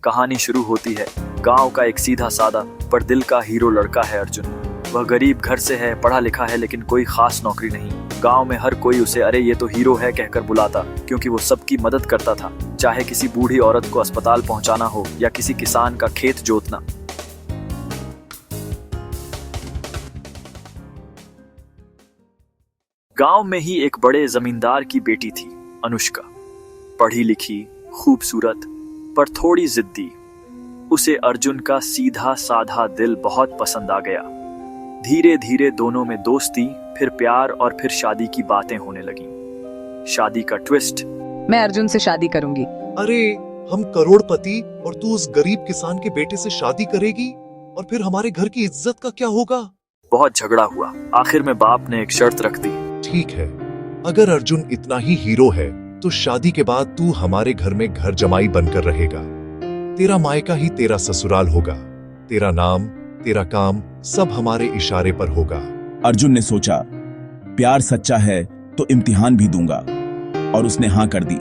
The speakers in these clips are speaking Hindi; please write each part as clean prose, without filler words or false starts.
कहानी शुरू होती है। गांव का एक सीधा सादा पर दिल का हीरो लड़का है अर्जुन। वह गरीब घर से है, पढ़ा लिखा है, लेकिन कोई खास नौकरी नहीं। गांव में हर कोई उसे अरे ये तो हीरो है कहकर बुलाता, क्योंकि वो सबकी मदद करता था, चाहे किसी बूढ़ी औरत को अस्पताल पहुंचाना हो या किसी किसान का खेत जोतना। गांव में ही एक बड़े जमींदार की बेटी थी, अनुष्का। पढ़ी लिखी, खूबसूरत, पर थोड़ी जिद्दी। उसे अर्जुन का सीधा साधा दिल बहुत पसंद आ गया। धीरे धीरे दोनों में दोस्ती, फिर प्यार और फिर शादी की बातें होने लगी। शादी का ट्विस्ट। मैं अर्जुन से शादी करूंगी। अरे हम करोड़पति और तू उस गरीब किसान के बेटे से शादी करेगी, और फिर हमारे घर की इज्जत का क्या होगा? बहुत झगड़ा हुआ। आखिर में बाप ने एक शर्त रख दी। ठीक है, अगर अर्जुन इतना ही हीरो है तो शादी के बाद तू हमारे घर में घर जमाई बनकर रहेगा। तेरा मायका ही तेरा ससुराल होगा। तेरा नाम, तेरा काम सब हमारे इशारे पर होगा। अर्जुन ने सोचा, प्यार सच्चा है तो इम्तिहान भी दूंगा, और उसने हां कर दी।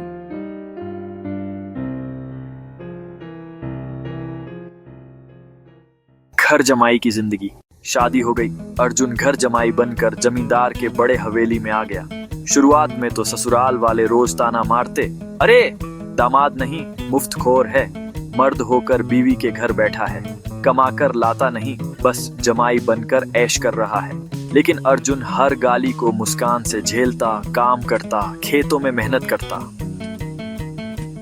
घर जमाई की जिंदगी। शादी हो गई। अर्जुन घर जमाई बनकर जमींदार के बड़े हवेली में आ गया। शुरुआत में तो ससुराल वाले रोज ताना मारते, अरे दामाद नहीं, मुफ्तखोर है, मर्द होकर बीवी के घर बैठा है, कमाकर लाता नहीं, बस जमाई बनकर ऐश कर रहा है। लेकिन अर्जुन हर गाली को मुस्कान से झेलता, काम करता, खेतों में मेहनत करता।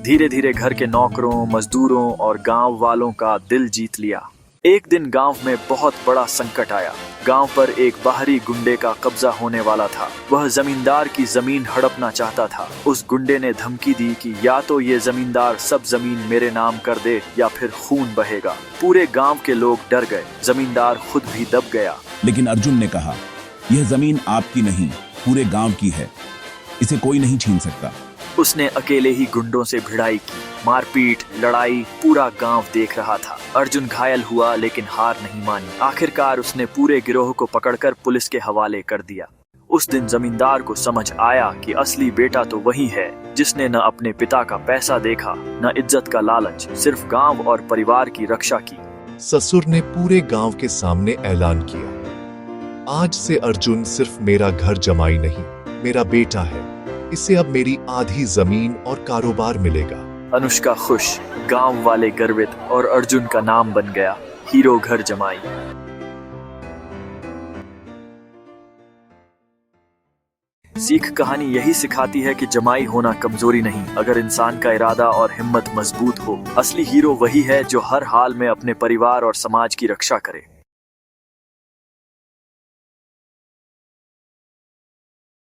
धीरे धीरे घर के नौकरों, मजदूरों और गांव वालों का दिल जीत लिया। एक दिन गांव में बहुत बड़ा संकट आया। गांव पर एक बाहरी गुंडे का कब्जा होने वाला था। वह जमींदार की जमीन हड़पना चाहता था। उस गुंडे ने धमकी दी कि या तो ये जमींदार सब जमीन मेरे नाम कर दे या फिर खून बहेगा। पूरे गांव के लोग डर गए। जमींदार खुद भी दब गया। लेकिन अर्जुन ने कहा, यह जमीन आपकी नहीं, पूरे गांव की है, इसे कोई नहीं छीन सकता। उसने अकेले ही गुंडों से भिड़ाई की। मारपीट, लड़ाई, पूरा गांव देख रहा था। अर्जुन घायल हुआ, लेकिन हार नहीं मानी। आखिरकार उसने पूरे गिरोह को पकड़कर पुलिस के हवाले कर दिया। उस दिन जमींदार को समझ आया कि असली बेटा तो वही है जिसने न अपने पिता का पैसा देखा, न इज्जत का लालच, सिर्फ गांव और परिवार की रक्षा की। ससुर ने पूरे गांव के सामने ऐलान किया, आज से अर्जुन सिर्फ मेरा घर जमाई नहीं, मेरा बेटा है। इसे अब मेरी आधी जमीन और कारोबार मिलेगा। अनुष्का खुश, गांव वाले गर्वित, और अर्जुन का नाम बन गया हीरो घर जमाई। सीख कहानी यही सिखाती है कि जमाई होना कमजोरी नहीं, अगर इंसान का इरादा और हिम्मत मजबूत हो। असली हीरो वही है जो हर हाल में अपने परिवार और समाज की रक्षा करे।